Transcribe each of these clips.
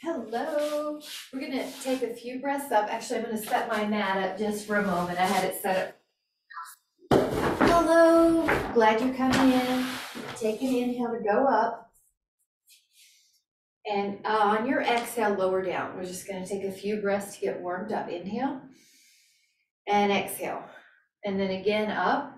Hello. We're going to take a few breaths up. Actually, I'm going to set my mat up just for a moment. I had it set up. Hello. Glad you're coming in. Take an inhale to go up. And on your exhale, lower down. We're just going to take a few breaths to get warmed up. Inhale and exhale. And then again up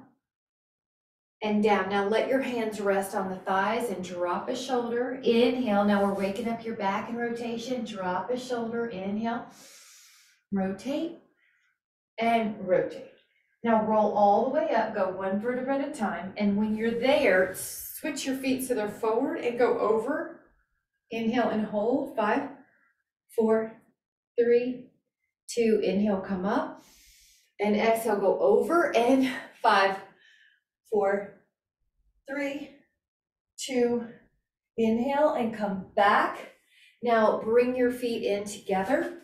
and down. Now let your hands rest on the thighs and drop a shoulder. Inhale. Now we're waking up your back in rotation. Drop a shoulder. Inhale. Rotate and rotate. Now roll all the way up. Go one vertebra at a time. And when you're there, switch your feet so they're forward and go over. Inhale and hold. 5, 4, 3, 2. Inhale, come up. And exhale, go over. And 5, 4, 3, 2. Inhale and come back. Now bring your feet in together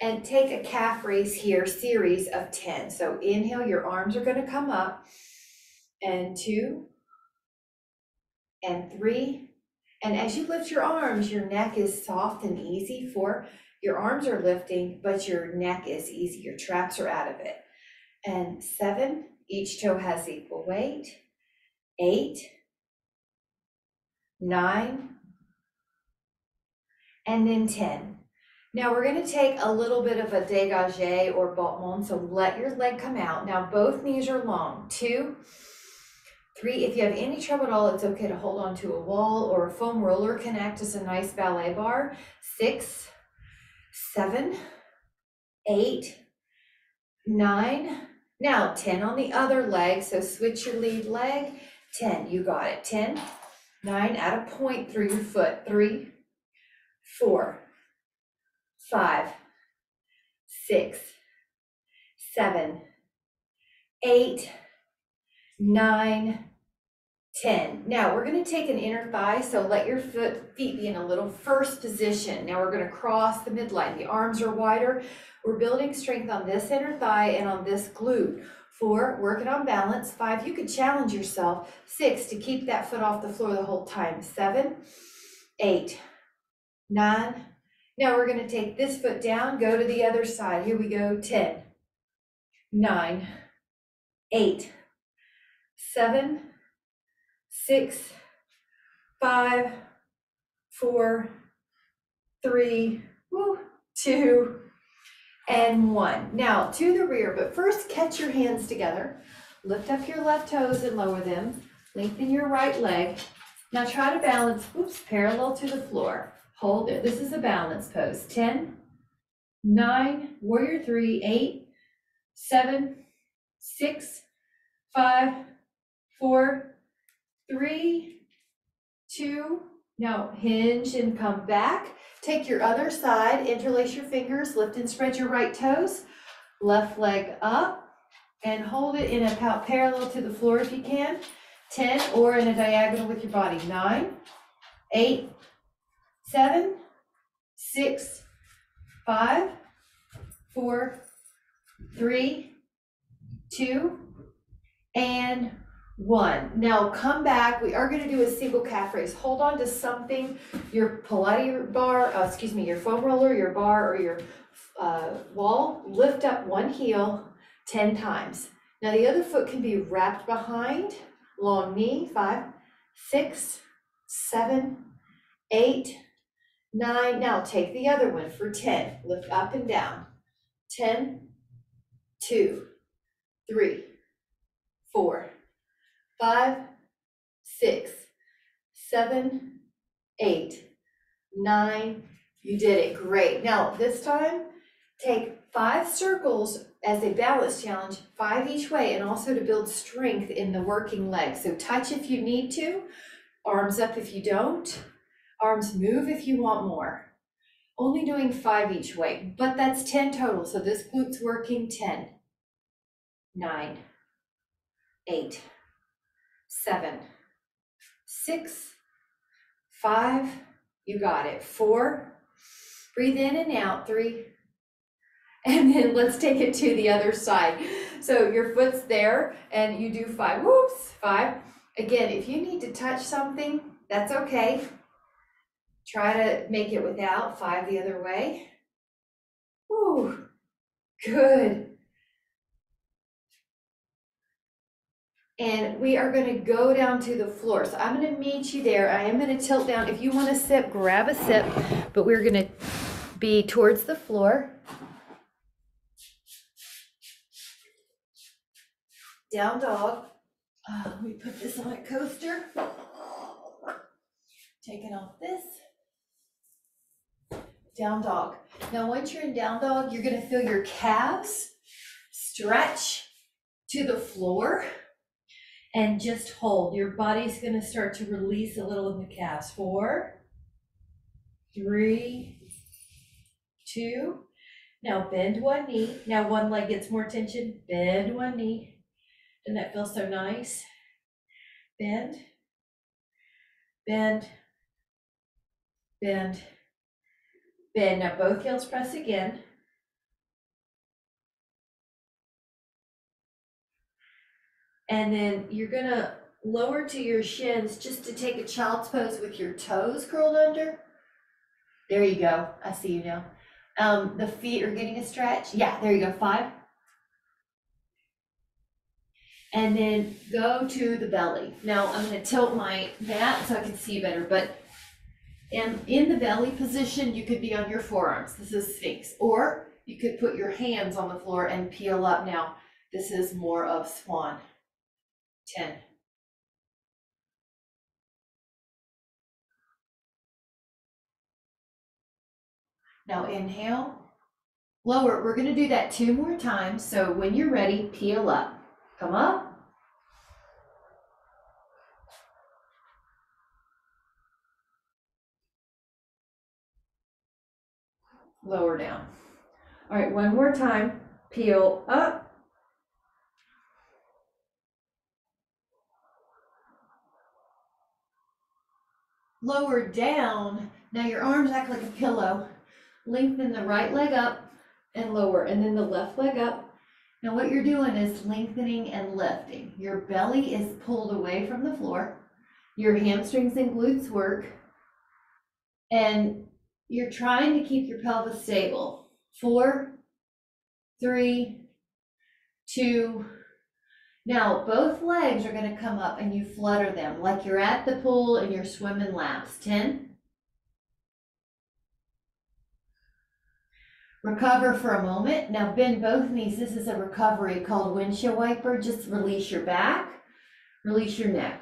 and take a calf raise here, series of 10. So inhale, your arms are going to come up. And 2, and 3. And as you lift your arms, your neck is soft and easy. 4, your arms are lifting, but your neck is easy. Your traps are out of it. And 7, each toe has equal weight. 8, 9, and then 10. Now we're going to take a little bit of a dégagé or battement, so let your leg come out. Now both knees are long. 2, 3, if you have any trouble at all, it's okay to hold on to a wall, or a foam roller can act as a nice ballet bar. 6, 7, 8, 9. Now 10 on the other leg, so switch your lead leg. 10, you got it. 10, 9, add a point through your foot. 3, 4, 5, 6, 7, 8, 9, 10. Now we're going to take an inner thigh, so let your feet be in a little first position. Now we're going to cross the midline. The arms are wider. We're building strength on this inner thigh and on this glute. 4, working on balance. 5, you could challenge yourself. 6, to keep that foot off the floor the whole time. 7, 8, 9. Now we're going to take this foot down, go to the other side. Here we go. 10, 9, 8, 7, 6, 5, 4, 3, 2, and 1. Now to the rear, but first catch your hands together. Lift up your left toes and lower them. Lengthen your right leg. Now try to balance, parallel to the floor. Hold it. This is a balance pose. 10, 9, warrior 3, 8, 7, 6, 5, 4, 3, 2. Now hinge and come back. Take your other side, interlace your fingers, lift and spread your right toes. Left leg up and hold it in a parallel to the floor if you can. 10, or in a diagonal with your body. 9, 8, 7, 6, 5, 4, 3, 2, and 1. Now come back. We are going to do a single calf raise. Hold on to something, your Pilates bar, your foam roller, your bar, or your wall. Lift up one heel 10 times. Now the other foot can be wrapped behind, long knee. 5, 6, 7, 8, 9. Now take the other one for 10. Lift up and down. 10, 2, 3, 4, 5, 6, 7, 8, 9. You did it. Great. Now this time, take 5 circles as a balance challenge, 5 each way, and also to build strength in the working leg. So touch if you need to, arms up if you don't, arms move if you want more. Only doing 5 each way, but that's 10 total. So this glute's working. 10, 9, 8, 7, 6, 5, you got it. 4, breathe in and out. 3, and then let's take it to the other side. So your foot's there and you do 5, 5. Again, if you need to touch something, that's okay. Try to make it without, 5 the other way. Whew, good. And we are gonna go down to the floor. So I'm gonna meet you there. I am gonna tilt down. If you wanna sip, grab a sip, but we're gonna be towards the floor. Down dog. Let me put this on a coaster. Taking off this. Down dog. Now, once you're in down dog, you're gonna feel your calves stretch to the floor and just hold. Your body's gonna start to release a little in the calves. 4, 3, 2. Now bend one knee. Now one leg gets more tension. Bend one knee. Doesn't that feel so nice? Bend, bend, bend, bend. Now both heels press again. And then you're gonna lower to your shins just to take a child's pose with your toes curled under. There you go. I see you now. The feet are getting a stretch. Yeah, there you go. 5. And then go to the belly. Now I'm gonna tilt my mat so I can see better, but in the belly position, you could be on your forearms. This is Sphinx. Or you could put your hands on the floor and peel up. Now, this is more of Swan. 10. Now inhale, lower. We're gonna do that 2 more times. So when you're ready, peel up. Come up. Lower down. All right, one more time. Peel up. Lower down. Now your arms act like a pillow. Lengthen the right leg up and lower, and then the left leg up. Now what you're doing is lengthening and lifting. Your belly is pulled away from the floor. Your hamstrings and glutes work. And you're trying to keep your pelvis stable. 4, 3, 2. Now both legs are gonna come up and you flutter them like you're at the pool and you're swimming laps. 10. Recover for a moment. Now bend both knees. This is a recovery called windshield wiper. Just release your back, release your neck.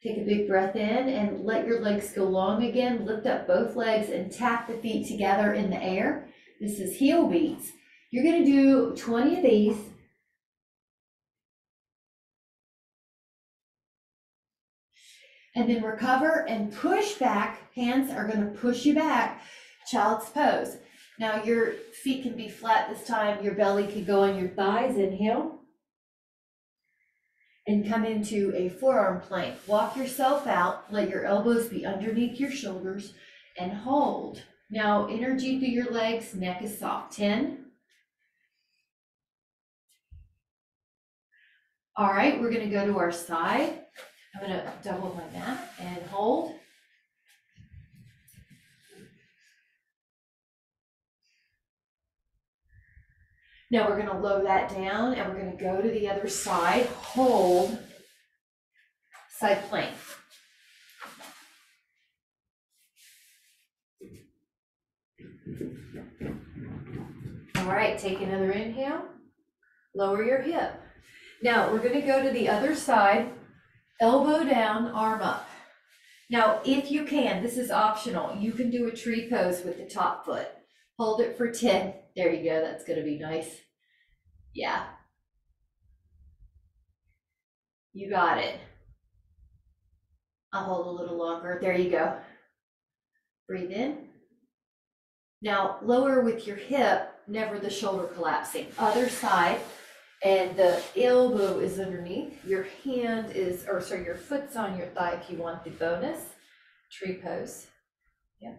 Take a big breath in and let your legs go long again. Lift up both legs and tap the feet together in the air. This is heel beats. You're gonna do 20 of these. And then recover and push back. Hands are gonna push you back. Child's pose. Now your feet can be flat this time. Your belly can go on your thighs. Inhale. And come into a forearm plank. Walk yourself out. Let your elbows be underneath your shoulders and hold. Now energy through your legs. Neck is soft. 10. All right, we're gonna go to our side. I'm gonna double my mat and hold. Now we're gonna low that down and we're gonna go to the other side, hold, side plank. All right, take another inhale, lower your hip. Now we're gonna go to the other side, elbow down, arm up. Now, if you can, this is optional, you can do a tree pose with the top foot. Hold it for 10. There you go, that's gonna be nice. Yeah. You got it. I'll hold a little longer. There you go. Breathe in. Now lower with your hip, never the shoulder collapsing. Other side, and the elbow is underneath. Your hand is, or sorry, your foot's on your thigh if you want the bonus. Tree pose. Yeah.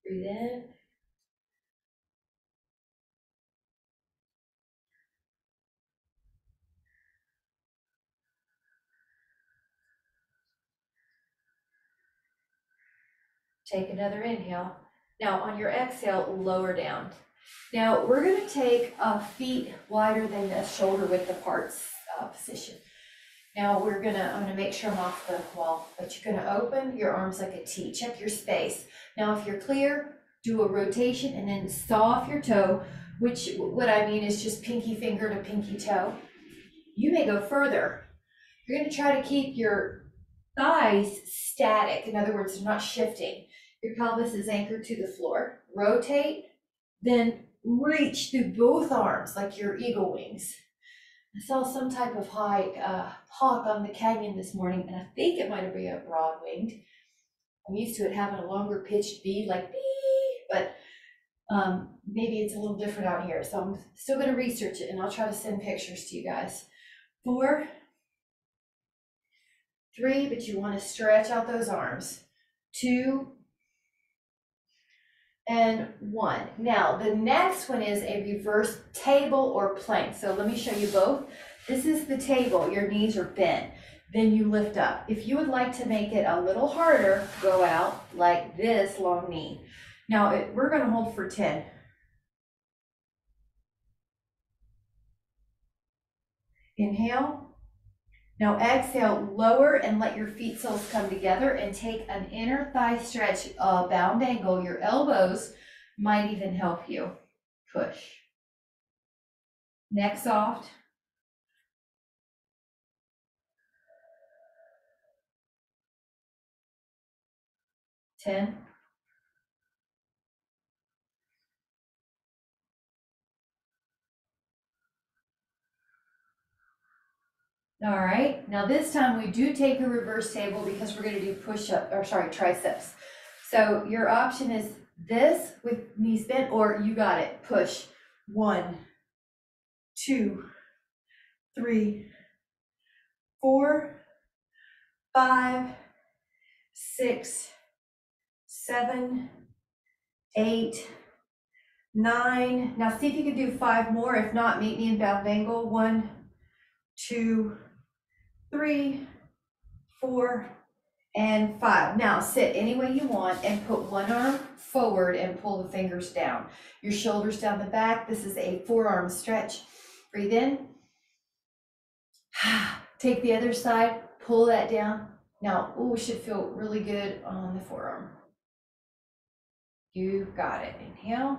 Breathe in. Take another inhale. Now on your exhale, lower down. Now we're gonna take feet wider than the shoulder width apart position. Now I'm gonna make sure I'm off the wall, but you're gonna open your arms like a T. Check your space. Now if you're clear, do a rotation and then saw off your toe, which what I mean is just pinky finger to pinky toe. You may go further. You're gonna try to keep your thighs static. In other words, they're not shifting. Your pelvis is anchored to the floor. Rotate, then reach through both arms like your eagle wings. I saw some type of hawk on the canyon this morning, and I think it might be a broad-winged. I'm used to it having a longer pitched B, like bee, but maybe it's a little different out here. So I'm still gonna research it, and I'll try to send pictures to you guys. 4, 3, but you wanna stretch out those arms. 2, and 1. Now, the next one is a reverse table or plank. So let me show you both. This is the table, your knees are bent. Then you lift up. If you would like to make it a little harder, go out like this, long knee. Now, we're gonna hold for 10. Inhale. Now exhale, lower and let your feet soles come together and take an inner thigh stretch, bound angle. Your elbows might even help you. Push. Neck soft. 10. All right, now this time we do take a reverse table because we're gonna do triceps. So your option is this with knees bent, or you got it, push. 1, 2, 3, 4, 5, 6, 7, 8, 9. Now see if you can do 5 more. If not, meet me in bound angle. 1, 2, 3, 4, and 5. Now sit any way you want and put one arm forward and pull the fingers down. Your shoulders down the back. This is a forearm stretch. Breathe in. Take the other side, pull that down. Now, it should feel really good on the forearm. You got it. Inhale.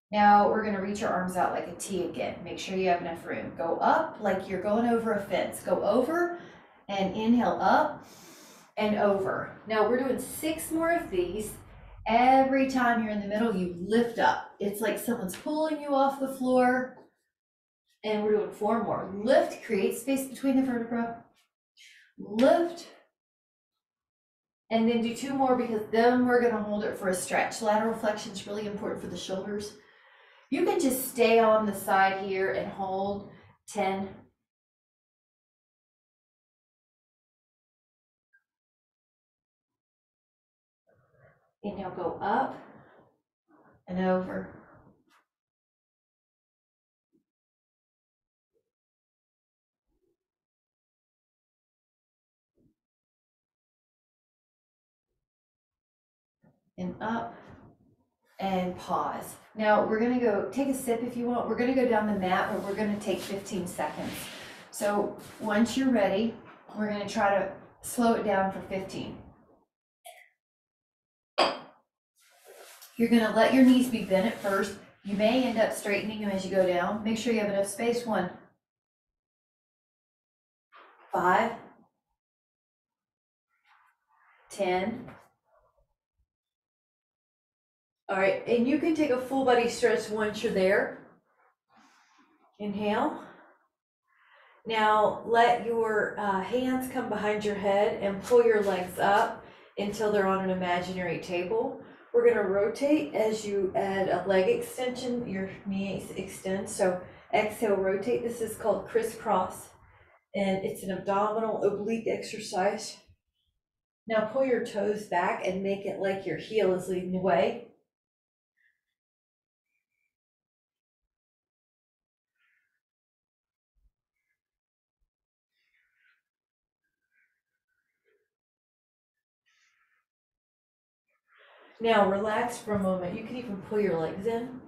Now we're gonna reach our arms out like a T again. Make sure you have enough room. Go up like you're going over a fence. Go over and inhale up and over. Now we're doing 6 more of these. Every time you're in the middle, you lift up. It's like someone's pulling you off the floor. And we're doing 4 more. Lift, create space between the vertebrae. Lift. And then do 2 more because then we're gonna hold it for a stretch. Lateral flexion is really important for the shoulders. You can just stay on the side here and hold 10. Inhale, go up and over. And up and pause. Now we're gonna go take a sip if you want. We're gonna go down the mat, but we're gonna take 15 seconds. So once you're ready, we're gonna try to slow it down for 15. You're gonna let your knees be bent at first. You may end up straightening them as you go down. Make sure you have enough space. 1, 5, 10. All right, and you can take a full body stretch once you're there. Inhale. Now let your hands come behind your head and pull your legs up until they're on an imaginary table. We're gonna rotate as you add a leg extension, your knees extend. So exhale, rotate. This is called crisscross, and it's an abdominal oblique exercise. Now pull your toes back and make it like your heel is leading the way. Now relax for a moment. You can even pull your legs in.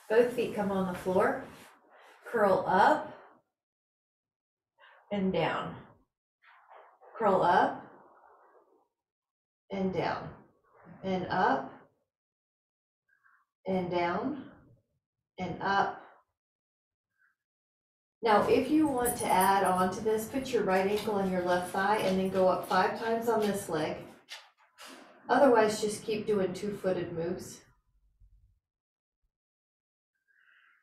Both feet come on the floor. Curl up and down. Curl up and down. And up and down and up. Now, if you want to add on to this, put your right ankle on your left thigh and then go up 5 times on this leg. Otherwise, just keep doing 2-footed moves.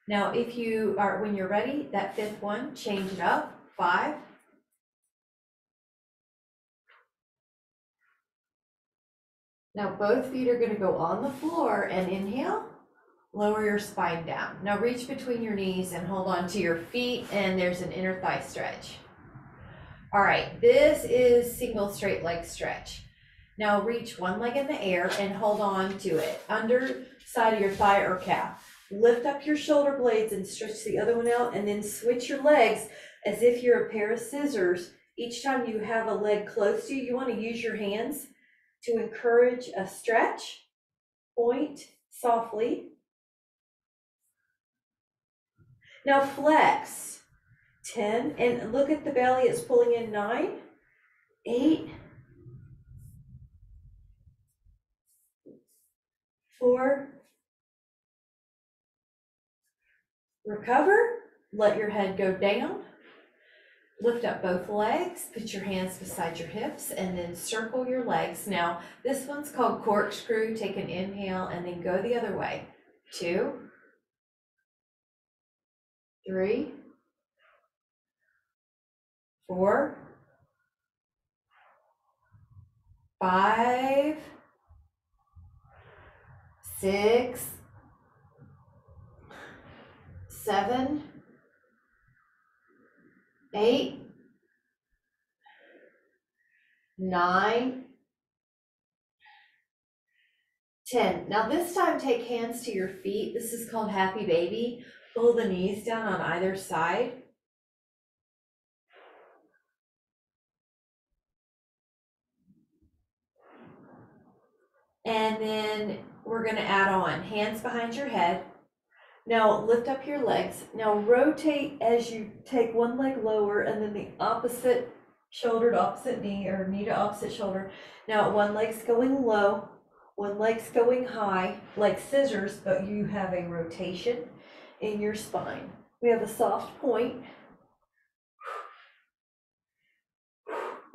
Now, when you're ready, that 5th one, change it up. 5. Now, both feet are going to go on the floor and inhale. Lower your spine down. Now reach between your knees and hold on to your feet, and there's an inner thigh stretch. All right, this is single straight leg stretch. Now reach one leg in the air and hold on to it, underside of your thigh or calf. Lift up your shoulder blades and stretch the other one out, and then switch your legs as if you're a pair of scissors. Each time you have a leg close to you, you want to use your hands to encourage a stretch. Point softly. Now flex, 10, and look at the belly, it's pulling in, 9, 8, 4, recover, let your head go down, lift up both legs, put your hands beside your hips, and then circle your legs. Now, this one's called corkscrew. Take an inhale and then go the other way. 2, 3, 4, 5, 6, 7, 8, 9, 10. Now this time take hands to your feet. This is called happy baby. Pull the knees down on either side. And then we're going to add on hands behind your head. Now lift up your legs. Now rotate as you take one leg lower and then the opposite shoulder to opposite knee, or knee to opposite shoulder. Now one leg's going low, one leg's going high, like scissors, but you have a rotation in your spine. We have a soft point.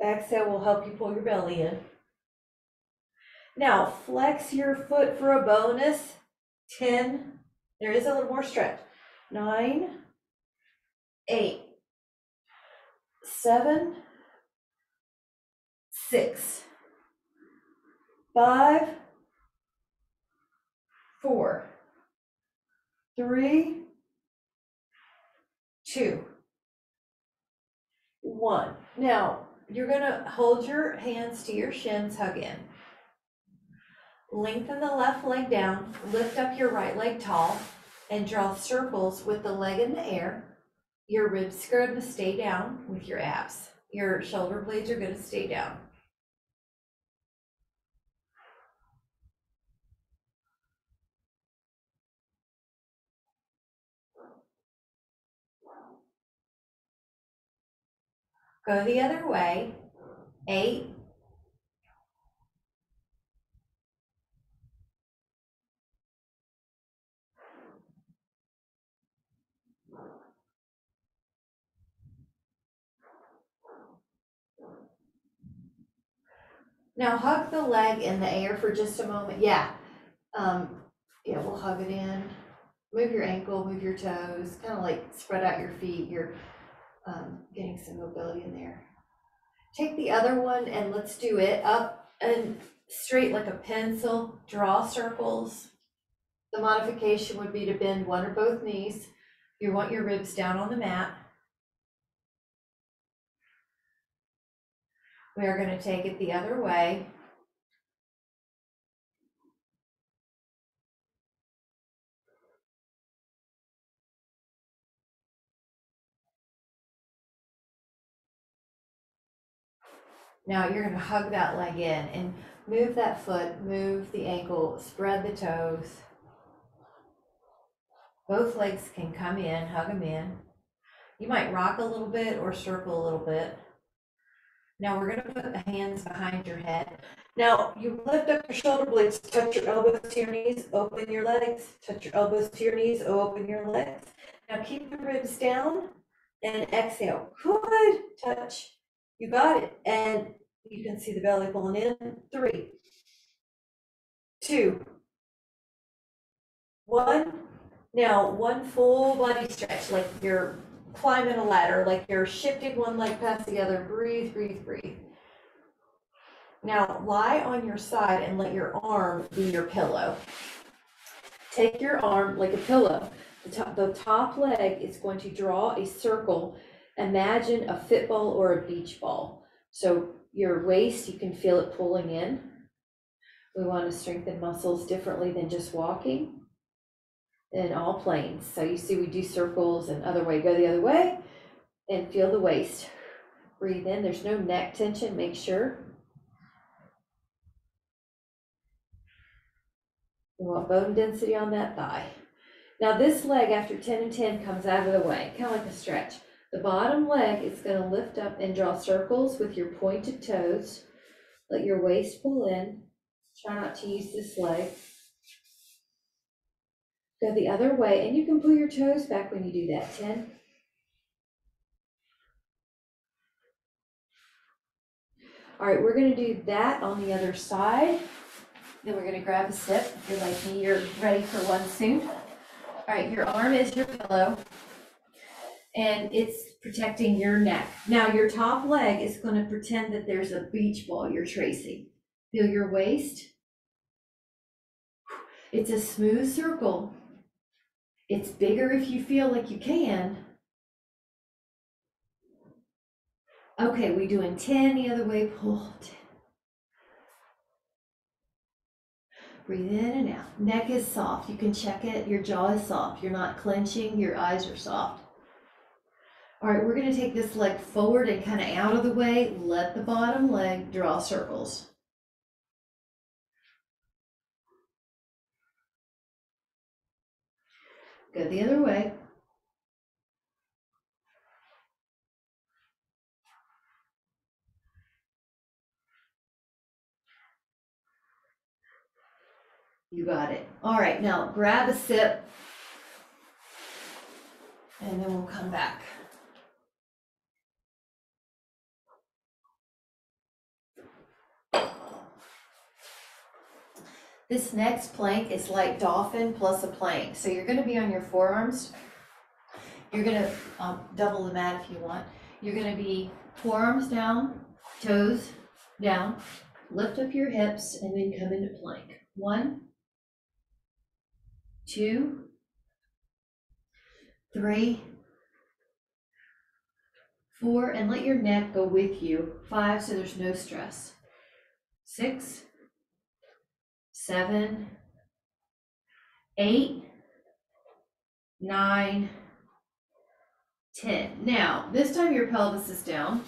Exhale will help you pull your belly in. Now flex your foot for a bonus. 10. There is a little more stretch. 9, 8, 7, 6, 5, 4, 3, 2, 1. Now you're going to hold your hands to your shins, hug in. Lengthen the left leg down, lift up your right leg tall, and draw circles with the leg in the air. Your ribs are going to stay down with your abs. Your shoulder blades are going to stay down. Go the other way. 8, 9. Now hug the leg in the air for just a moment. Yeah, we'll hug it in. Move your ankle, move your toes, kind of like spread out your feet. You're getting some mobility in there. Take the other one and let's do it up and straight like a pencil. Draw circles. The modification would be to bend one or both knees. You want your ribs down on the mat. We are going to take it the other way. Now you're gonna hug that leg in and move that foot, move the ankle, spread the toes. Both legs can come in, hug them in. You might rock a little bit or circle a little bit. Now we're gonna put the hands behind your head. Now you lift up your shoulder blades, touch your elbows to your knees, open your legs, touch your elbows to your knees, open your legs. Now keep your ribs down and exhale. Good, touch. You got it. And you can see the belly pulling in. 3, 2, 1. Now one full body stretch, like you're climbing a ladder, like you're shifting one leg past the other. Breathe, breathe, breathe. Now lie on your side and let your arm be your pillow. Take your arm like a pillow. The top leg is going to draw a circle. Imagine a football or a beach ball. So your waist, you can feel it pulling in. We want to strengthen muscles differently than just walking in all planes. So you see we do circles and other way, go the other way and feel the waist. Breathe in, there's no neck tension, make sure. We want bone density on that thigh. Now this leg after 10 and 10 comes out of the way, kind of like a stretch. The bottom leg is going to lift up and draw circles with your pointed toes. Let your waist pull in. Try not to use this leg. Go the other way, and you can pull your toes back when you do that. 10. All right, we're going to do that on the other side. Then we're going to grab a sip. If you're like me, you're ready for one soon. All right, your arm is your pillow, and it's protecting your neck. Now your top leg is going to pretend that there's a beach ball you're tracing. Feel your waist. It's a smooth circle. It's bigger if you feel like you can. Okay, we're doing 10 the other way, pull 10. Breathe in and out. Neck is soft. You can check it. Your jaw is soft. You're not clenching. Your eyes are soft. All right, we're going to take this leg forward and kind of out of the way. Let the bottom leg draw circles. Go the other way. You got it. All right, now grab a sip and then we'll come back. This next plank is like dolphin plus a plank. So you're going to be on your forearms. You're going to double the mat if you want. You're going to be forearms down, toes down, lift up your hips, and then come into plank. 1, 2, 3, 4, and let your neck go with you. 5, so there's no stress. 6, 7, 8, 9, 10. Now, this time your pelvis is down.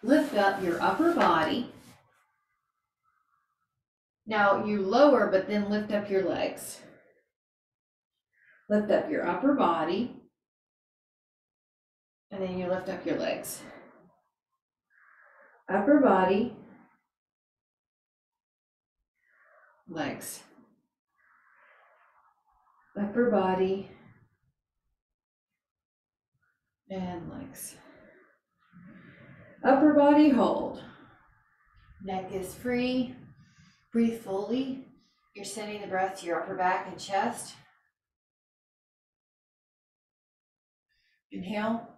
Lift up your upper body. Now you lower, but then lift up your legs. Lift up your upper body. And then you lift up your legs. Upper body. Legs. Upper body. And legs. Upper body hold. Neck is free. Breathe fully. You're sending the breath to your upper back and chest. Inhale.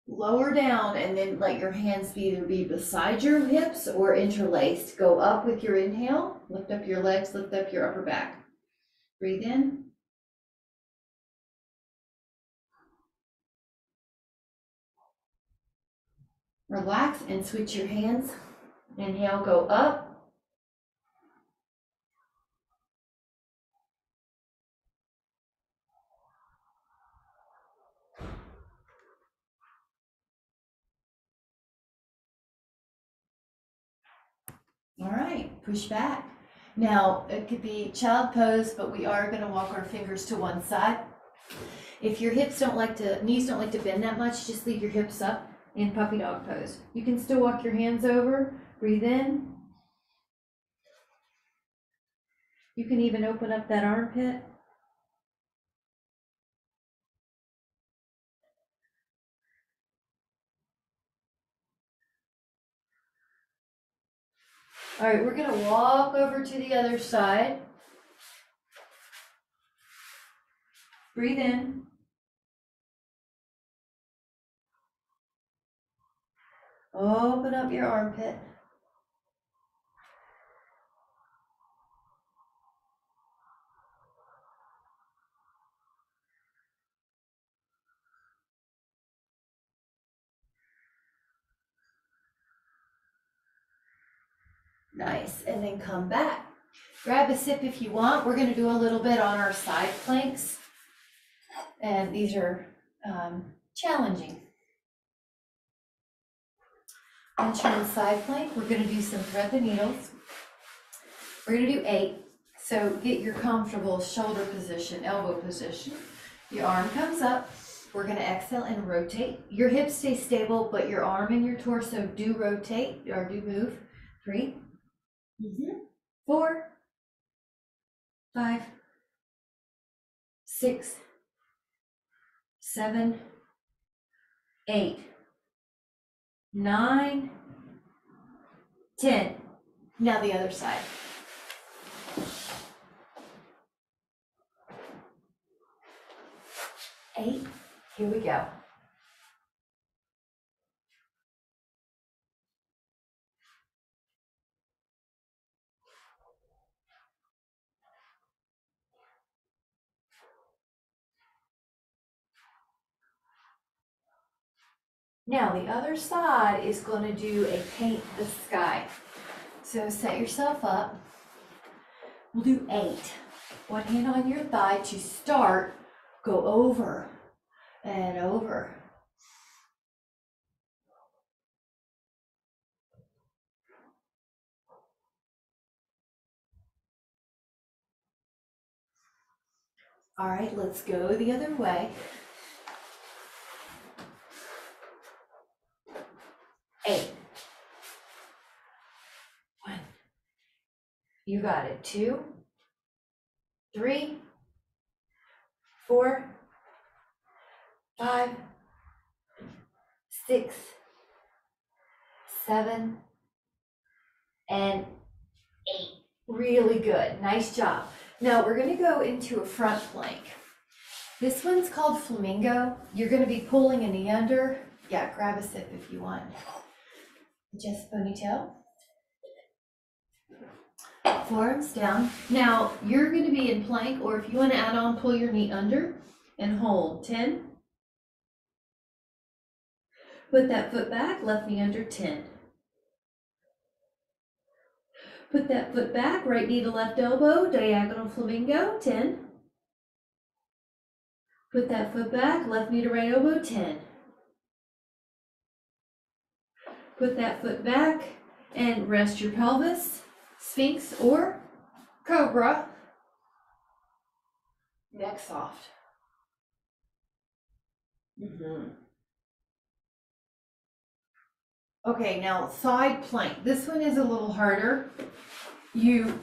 Lower down and then let your hands either be beside your hips or interlaced. Go up with your inhale. Lift up your legs. Lift up your upper back. Breathe in. Relax and switch your hands. Inhale, go up. All right, push back. Now, it could be child pose, but we are gonna walk our fingers to one side. If your knees don't like to bend that much, just leave your hips up in puppy dog pose. You can still walk your hands over, breathe in. You can even open up that armpit. All right, we're gonna walk over to the other side. Breathe in. Open up your armpit. Nice, and then come back. Grab a sip if you want. We're gonna do a little bit on our side planks. And these are challenging. Once you're in side plank, we're gonna do some thread the needles. We're gonna do 8. So get your comfortable shoulder position, elbow position. Your arm comes up. We're gonna exhale and rotate. Your hips stay stable, but your arm and your torso do rotate or do move. 3, 4, 5, 6, 7, 8, 9, 10. Now the other side. 8. Here we go. Now the other side is going to do a paint the sky. So set yourself up. We'll do 8. One hand on your thigh to start. Go over and over. All right, let's go the other way. 8. 1. You got it. 2, 3, 4, 5, 6, 7, and 8. Really good. Nice job. Now we're going to go into a front plank. This one's called flamingo. You're going to be pulling a knee under. Yeah, grab a sip if you want. Adjust ponytail. Forearms down. Now you're going to be in plank, or if you want to add on, pull your knee under and hold. 10. Put that foot back, left knee under. 10. Put that foot back, right knee to left elbow, diagonal flamingo. 10. Put that foot back, left knee to right elbow. 10. Put that foot back and rest your pelvis, Sphinx or Cobra. Neck soft. Okay, now side plank. This one is a little harder. We're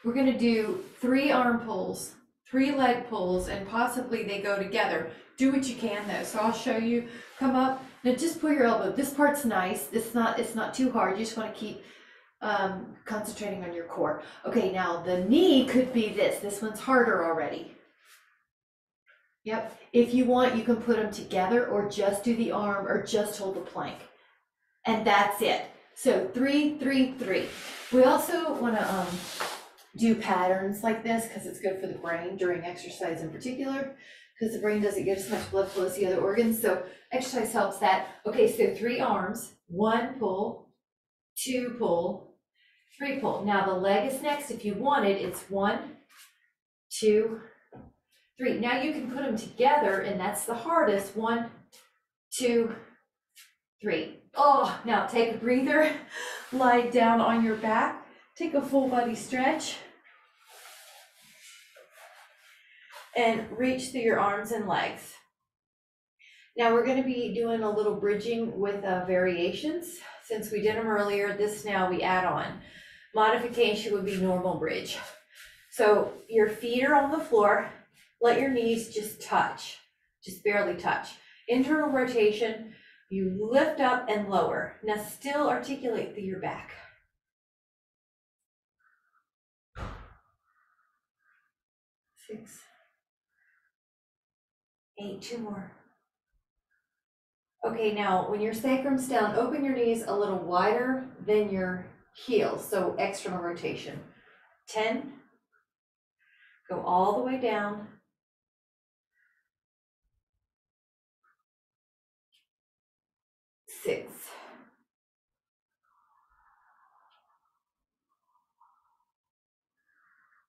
gonna do 3 arm pulls, 3 leg pulls, and possibly they go together. Do what you can though. So I'll show you. Come up. Now just pull your elbow. This part's nice. It's not too hard. You just want to keep concentrating on your core. Okay, now the knee could be this. This one's harder already. Yep. If you want, you can put them together or just do the arm or just hold the plank. And that's it. So 3, 3, 3. We also want to do patterns like this because it's good for the brain during exercise in particular, because the brain doesn't get as much blood flow as the other organs. So exercise helps that. Okay, so 3 arms, 1 pull, 2 pull, 3 pull. Now the leg is next. If you wanted, it's 1, 2, 3. Now you can put them together, and that's the hardest. 1, 2, 3. Oh, now take a breather. lie down on your back, take a full body stretch, and reach through your arms and legs. Now we're going to be doing a little bridging with variations. Since we did them earlier, this now we add on. Modification would be normal bridge. So your feet are on the floor, let your knees just touch, just barely touch. Internal rotation, you lift up and lower. Now still articulate through your back. 6, 8, 2 more. Okay, now when your sacrum's down, open your knees a little wider than your heels, so external rotation. 10, go all the way down. 6.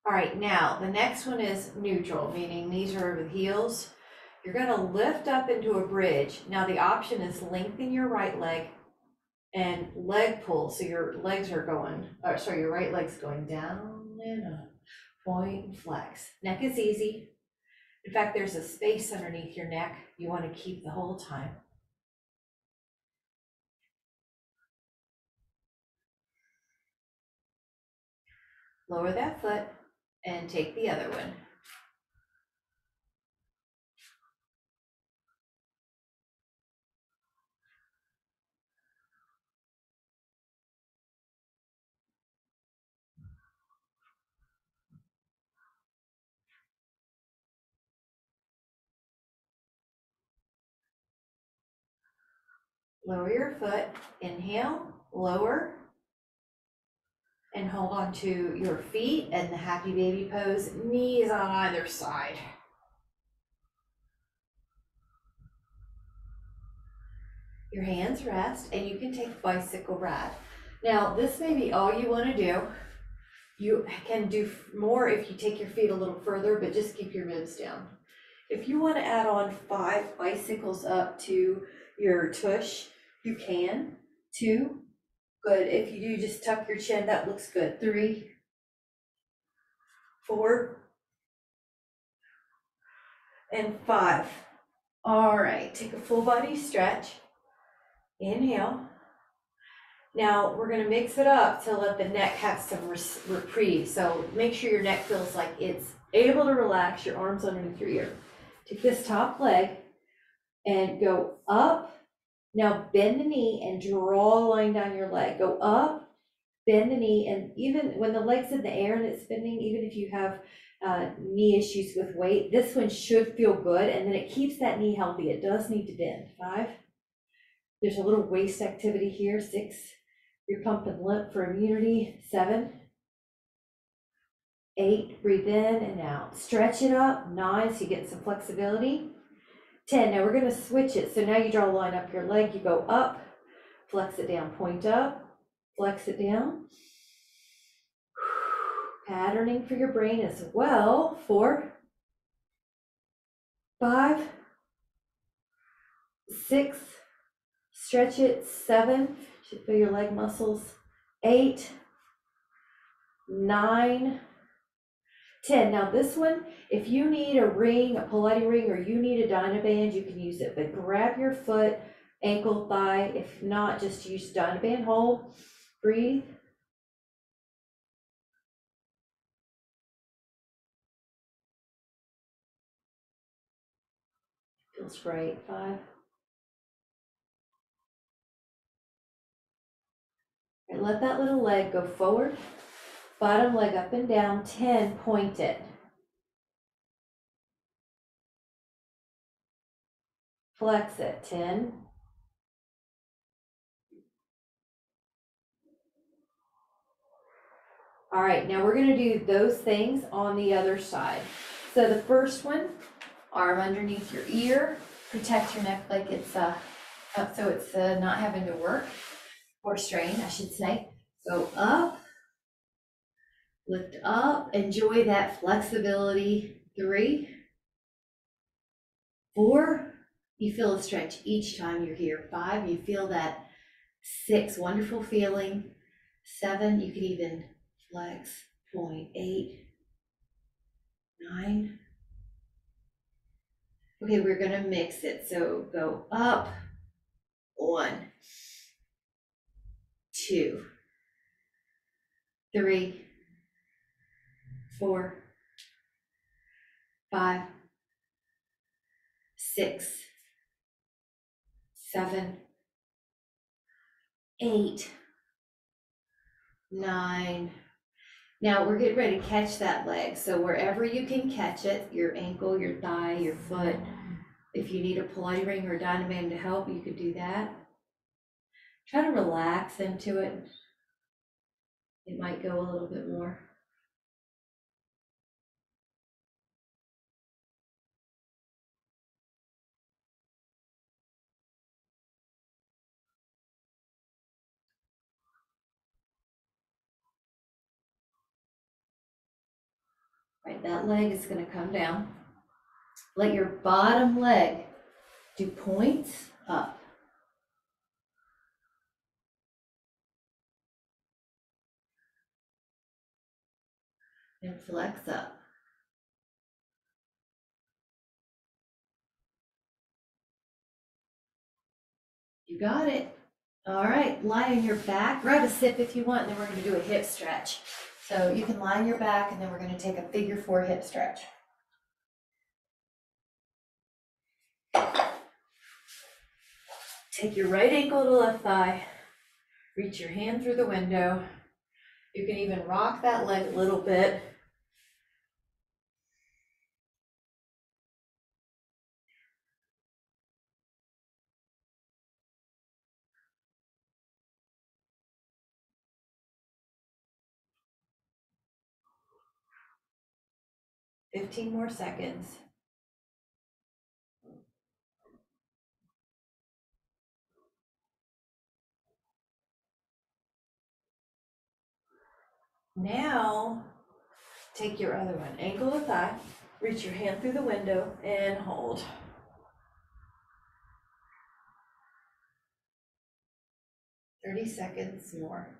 All right, now the next one is neutral, meaning knees are over the heels. You're gonna lift up into a bridge. Now the option is lengthen your right leg and leg pull, so your legs are going, your right leg's going down and up, point and flex. Neck is easy. In fact, there's a space underneath your neck you want to keep the whole time. Lower that foot and take the other one. Lower your foot, inhale, lower, and hold on to your feet and the happy baby pose, knees on either side. Your hands rest, and you can take bicycle ride. Now, this may be all you want to do. You can do more if you take your feet a little further, but just keep your ribs down. If you want to add on 5 bicycles up to your tush, you can. 2, good. If you do, just tuck your chin, that looks good. 3, 4, and 5. All right, take a full body stretch. Inhale. Now we're going to mix it up to let the neck have some reprieve. So make sure your neck feels like it's able to relax, your arms underneath your ear. Take this top leg and go up. Now bend the knee and draw a line down your leg. Go up, bend the knee, and even when the leg's in the air and it's bending, even if you have knee issues with weight, this one should feel good, and then it keeps that knee healthy. It does need to bend. 5. There's a little waist activity here. 6. You're pumping lymph for immunity. 7. 8. Breathe in and out. Stretch it up. 9. So you get some flexibility. 10. Now we're going to switch it. So now you draw a line up your leg. You go up, flex it down, point up, flex it down. Patterning for your brain as well. 4, 5, 6, stretch it. 7, should feel your leg muscles. 8, 9, 10. Now this one, if you need a ring, a Pilates ring, or you need a Dynaband, you can use it, but grab your foot, ankle, thigh. If not, just use Dynaband. Hold, breathe. Feels great. 5. And let that little leg go forward, bottom leg up and down. 10, point it. Flex it. 10. All right, now we're gonna do those things on the other side. So the first one, arm underneath your ear, protect your neck like it's up so it's not having to work or strain, I should say. Go up, lift up, enjoy that flexibility. 3, 4, you feel a stretch each time you're here. 5, you feel that. 6, wonderful feeling. 7, you could even flex, 0.8, 9. Okay, we're gonna mix it. So go up, 1, 2, 3, 4, 5, 6, 7, 8, 9. Now we're getting ready to catch that leg. So wherever you can catch it, your ankle, your thigh, your foot, if you need a Pilates ring or a Dynamo to help, you could do that. Try to relax into it. It might go a little bit more. Right, that leg is going to come down. Let your bottom leg do points up. And flex up. You got it. All right, lie on your back. Grab a sip if you want, and then we're going to do a hip stretch. So you can lie on your back, and then we're going to take a figure 4 hip stretch. Take your right ankle to left thigh. Reach your hand through the window. You can even rock that leg a little bit. Fifteen more seconds. Now, take your other one, ankle to thigh, reach your hand through the window and hold. 30 seconds more.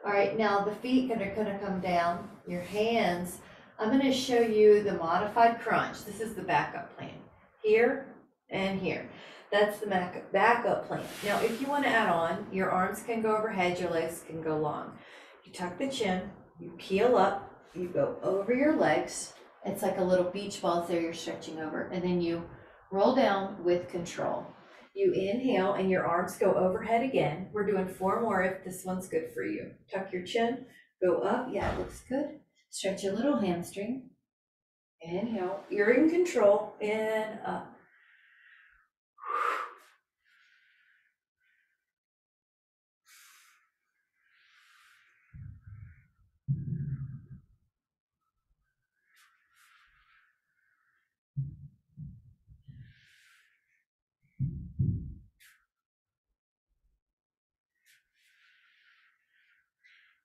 All right, now the feet are gonna come down, your hands. I'm gonna show you the modified crunch. This is the backup plan. Here and here. That's the backup plan. Now, if you wanna add on, your arms can go overhead, your legs can go long. You tuck the chin, you peel up, you go over your legs. It's like a little beach ball there you're stretching over, and then you roll down with control. You inhale and your arms go overhead again. We're doing 4 more if this one's good for you. Tuck your chin, go up. Yeah, it looks good. Stretch your little hamstring. Inhale, you're in control, and up.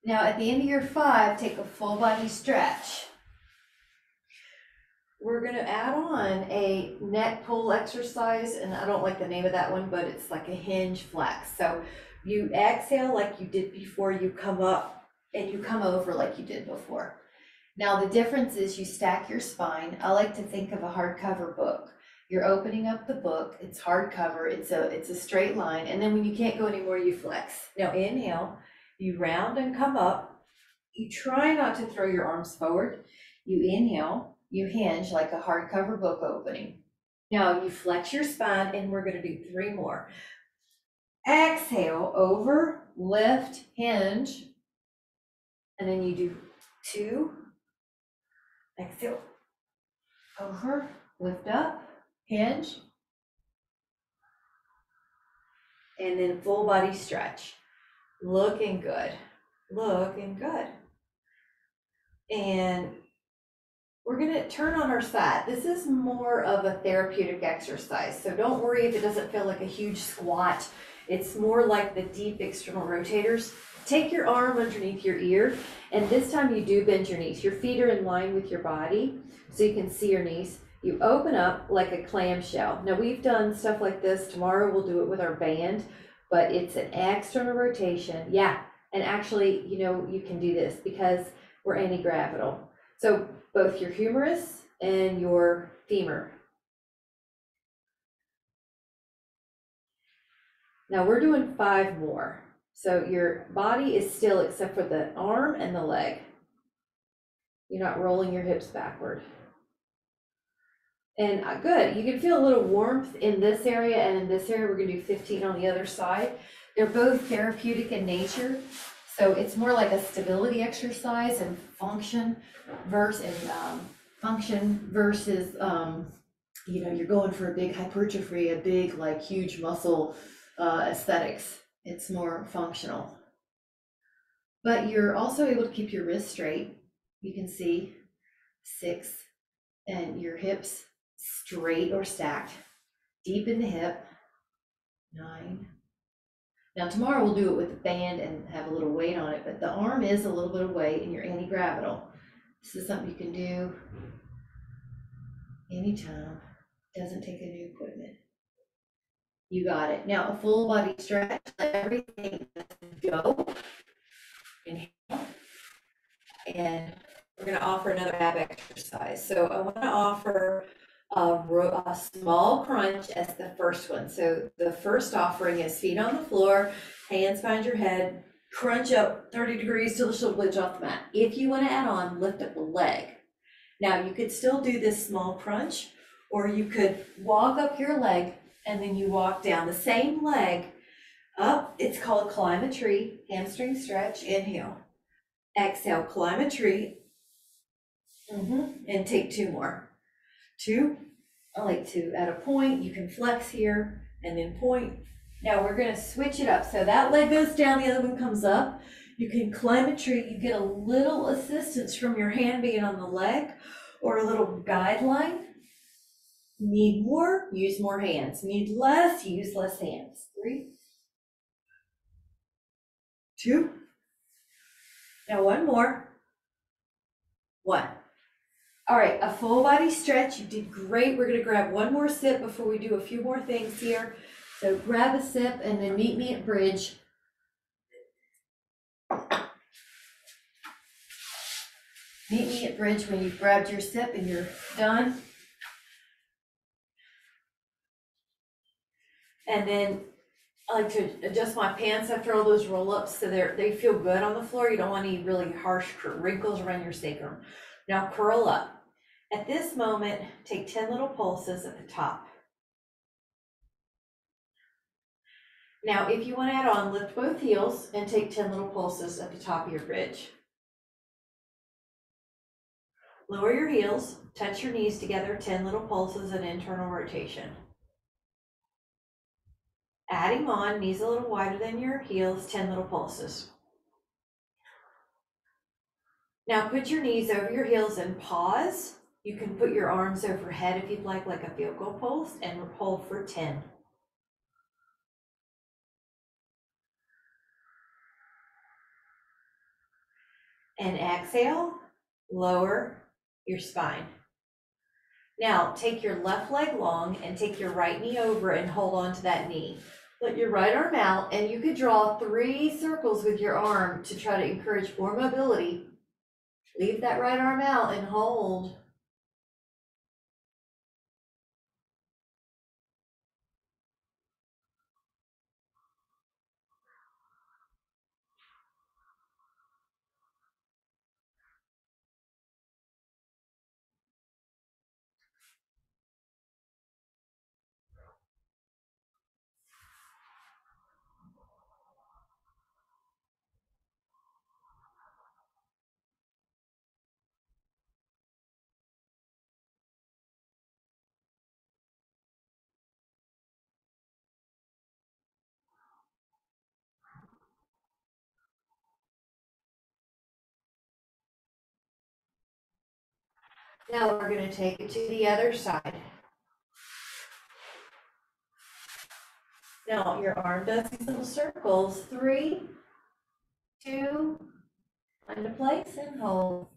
Now at the end of your 5, take a full body stretch. We're gonna add on a neck pull exercise, and I don't like the name of that one, but it's like a hinge flex. So you exhale like you did before, you come up, and you come over like you did before. Now the difference is you stack your spine. I like to think of a hardcover book. You're opening up the book, it's hardcover, it's a straight line, and then when you can't go anymore, you flex. Now inhale, you round and come up. You try not to throw your arms forward. You inhale, you hinge like a hardcover book opening. Now you flex your spine, and we're gonna do 3 more. Exhale, over, lift, hinge, and then you do 2. Exhale, over, lift up, hinge, and then full body stretch. Looking good, looking good. And we're gonna turn on our side. This is more of a therapeutic exercise, so don't worry if it doesn't feel like a huge squat. It's more like the deep external rotators. Take your arm underneath your ear, and this time you do bend your knees. Your feet are in line with your body, so you can see your knees. You open up like a clamshell. Now we've done stuff like this. Tomorrow we'll do it with our band, but it's an external rotation. Yeah, and actually, you can do this because we're anti-gravital. So both your humerus and your femur. Now we're doing 5 more. So your body is still except for the arm and the leg. You're not rolling your hips backward. And good, you can feel a little warmth in this area and in this area. We're gonna do 15 on the other side. They're both therapeutic in nature. So it's more like a stability exercise and function versus, you're going for a big hypertrophy, a big, like, huge muscle aesthetics. It's more functional. But you're also able to keep your wrists straight. You can see 6, and your hips straight or stacked, deep in the hip. 9. Now tomorrow we'll do it with the band and have a little weight on it, but the arm is a little bit of weight and you're anti-gravital. This is something you can do anytime. Doesn't take any equipment. You got it. Now a full body stretch, let everything go. Inhale. And we're going to offer another ab exercise. So I want to offer a small crunch as the first one. So the first offering is feet on the floor, hands behind your head, crunch up 30 degrees till the shoulder blades off the mat. If you want to add on, lift up the leg. Now you could still do this small crunch, or you could walk up your leg and then you walk down the same leg up. It's called climb a tree, hamstring stretch. Inhale. Exhale, climb a tree. And take 2 more. 2. I like to at a point. You can flex here and then point. Now we're going to switch it up. So that leg goes down, the other one comes up. You can climb a tree. You get a little assistance from your hand being on the leg or a little guideline. Need more? Use more hands. Need less? Use less hands. 3. 2. Now 1 more. 1. All right, a full body stretch. You did great. We're gonna grab 1 more sip before we do a few more things here. So grab a sip and then meet me at bridge. Meet me at bridge when you've grabbed your sip and you're done. And then I like to adjust my pants after all those roll-ups so they feel good on the floor. You don't want any really harsh wrinkles around your sacrum. Now curl up. At this moment, take 10 little pulses at the top. Now, if you want to add on, lift both heels and take 10 little pulses at the top of your bridge. Lower your heels, touch your knees together, 10 little pulses and internal rotation. Adding on, knees a little wider than your heels, 10 little pulses. Now put your knees over your heels and pause. You can put your arms overhead if you'd like a field goal pulse, and hold for 10. And exhale, lower your spine. Now take your left leg long and take your right knee over and hold on to that knee. Let your right arm out, and you could draw 3 circles with your arm to try to encourage more mobility. Leave that right arm out and hold. Now we're going to take it to the other side. Now your arm does these little circles. 3, 2, into place and hold.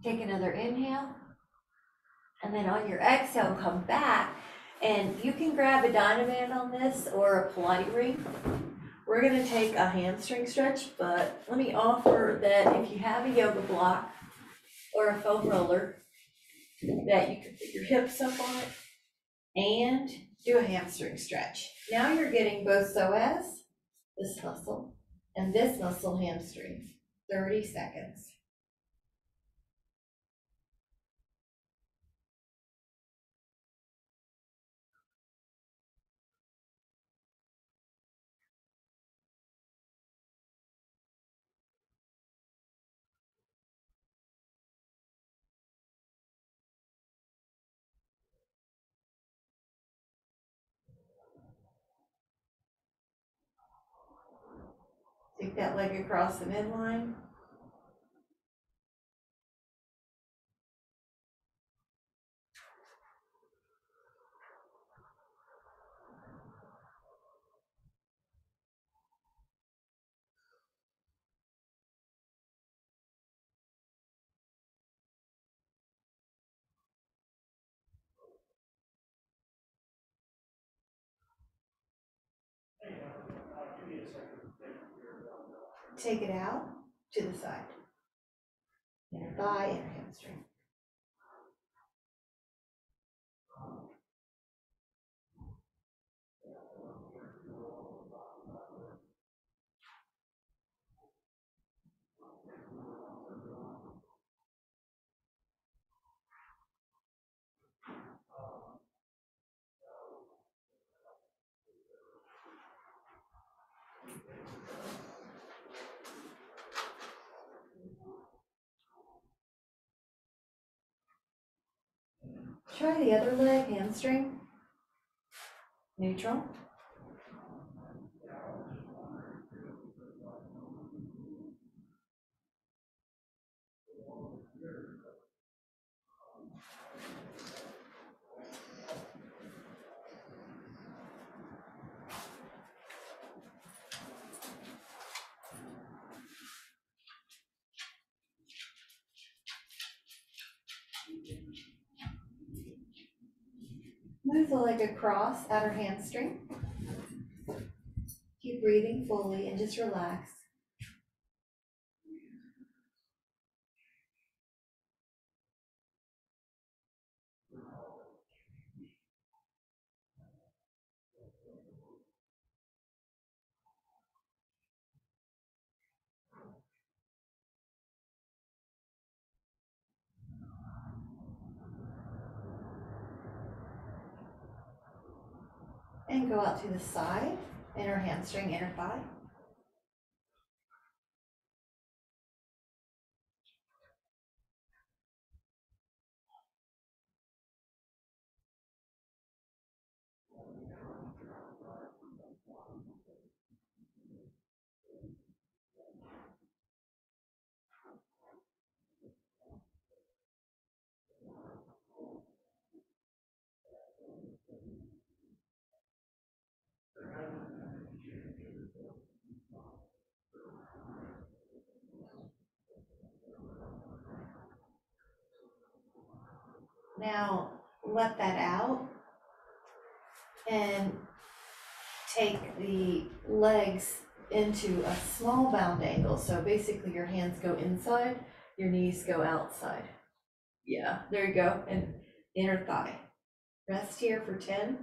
Take another inhale. And then on your exhale, come back. And you can grab a Dynamite on this or a Pilates ring. We're going to take a hamstring stretch, but let me offer that if you have a yoga block or a foam roller, that you can put your hips up on it and do a hamstring stretch. Now you're getting both psoas, this muscle, and this muscle hamstring. 30 seconds. Take that leg across the midline. Take it out to the side. Inner thigh, inner hamstring. Try the other leg, hamstring. Neutral. Move the leg across, outer hamstring. Keep breathing fully and just relax. And go out to the side, inner hamstring, inner thigh. Now let that out and take the legs into a small bound angle. So basically your hands go inside, your knees go outside. Yeah, there you go. And inner thigh. Rest here for 10.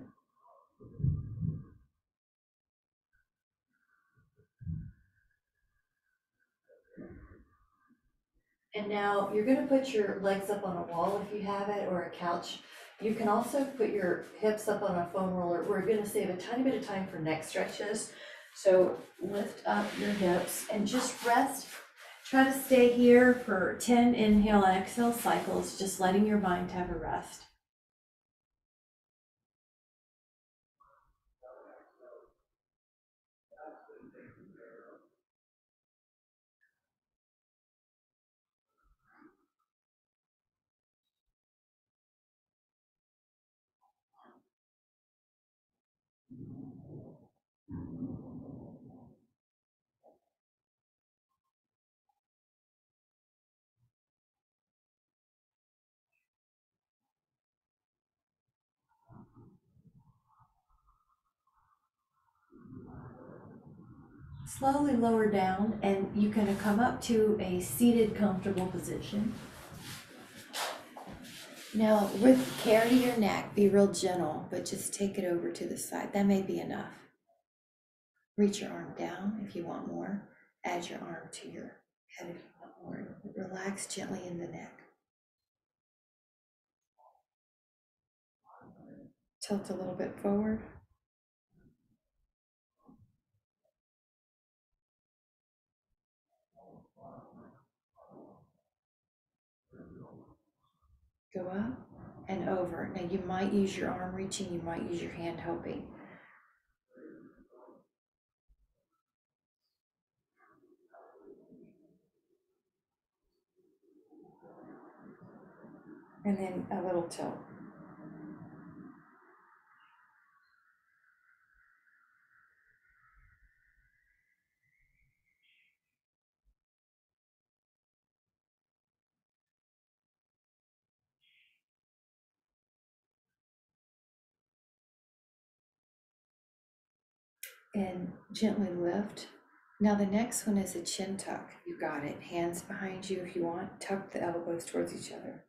And now you're going to put your legs up on a wall if you have it, or a couch. You can also put your hips up on a foam roller. We're going to save a tiny bit of time for neck stretches. So lift up your hips and just rest. Try to stay here for 10 inhale and exhale cycles, just letting your mind have a rest. Slowly lower down, and you can come up to a seated, comfortable position. Now, with care to your neck, be real gentle, but just take it over to the side. That may be enough. Reach your arm down if you want more. Add your arm to your head if you want more. Relax gently in the neck. Tilt a little bit forward. Go up and over. Now, you might use your arm reaching, you might use your hand helping. And then a little tilt. And gently lift. Now the next one is a chin tuck. You got it. Hands behind you if you want. Tuck the elbows towards each other.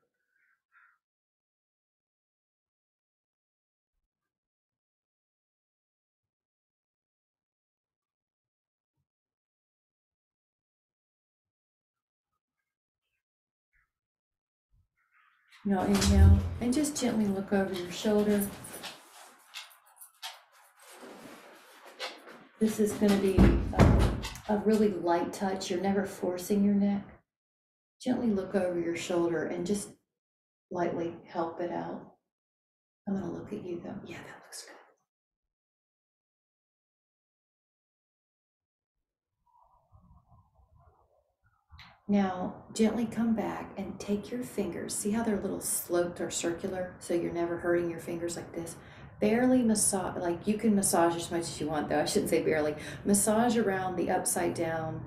Now inhale and just gently look over your shoulder. This is going to be a really light touch. You're never forcing your neck. Gently look over your shoulder and just lightly help it out. I'm going to look at you though. Yeah, that looks good. Now, gently come back and take your fingers. See how they're a little sloped or circular? So you're never hurting your fingers like this. Barely massage, like you can massage as much as you want though. I shouldn't say barely. Massage around the upside down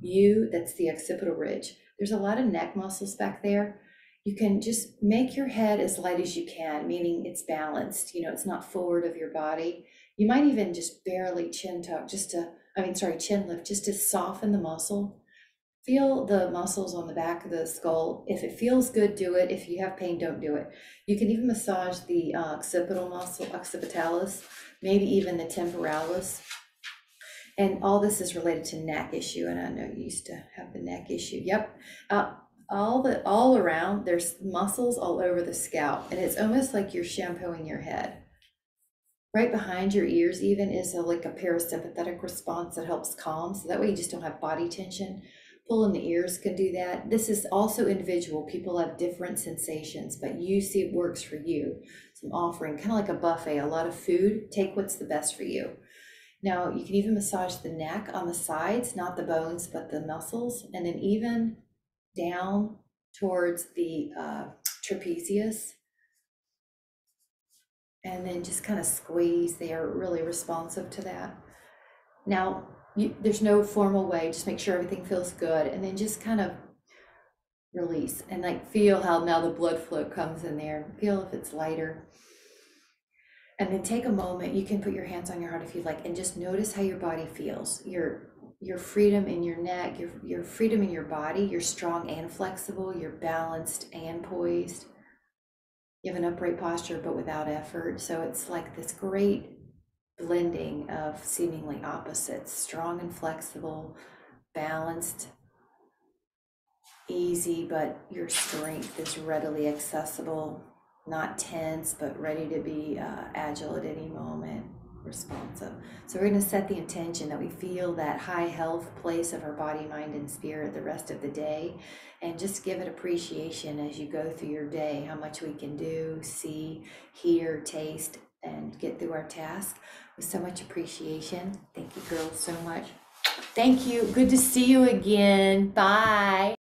U, that's the occipital ridge. There's a lot of neck muscles back there. You can just make your head as light as you can, meaning it's balanced, it's not forward of your body. You might even just barely chin tuck, chin lift, just to soften the muscle. Feel the muscles on the back of the skull. If it feels good, do it. If you have pain, don't do it. You can even massage the occipital muscle, occipitalis, maybe even the temporalis. And all this is related to neck issue. And I know you used to have the neck issue. Yep. All around, there's muscles all over the scalp. And it's almost like you're shampooing your head. Right behind your ears even is like a parasympathetic response that helps calm. So that way you just don't have body tension. Pulling the ears can do that. This is also individual. People have different sensations, but you see it works for you. So I'm offering kind of like a buffet, a lot of food. Take what's the best for you. Now you can even massage the neck on the sides, not the bones, but the muscles, and then even down towards the trapezius. And then just kind of squeeze. They are really responsive to that. Now, there's no formal way. Just make sure everything feels good. And then just kind of release and like feel how now the blood flow comes in there. Feel if it's lighter. And then take a moment. You can put your hands on your heart if you'd like, and just notice how your body feels. Your your freedom in your neck, your freedom in your body. You're strong and flexible, you're balanced and poised. You have an upright posture, but without effort. So it's like this great blending of seemingly opposites, strong and flexible, balanced, easy, but your strength is readily accessible, not tense, but ready to be agile at any moment, responsive. So we're going to set the intention that we feel that high health place of our body, mind, and spirit the rest of the day, and just give it appreciation as you go through your day, how much we can do, see, hear, taste, and get through our task with so much appreciation. Thank you, girls, so much. Thank you. Good to see you again. Bye.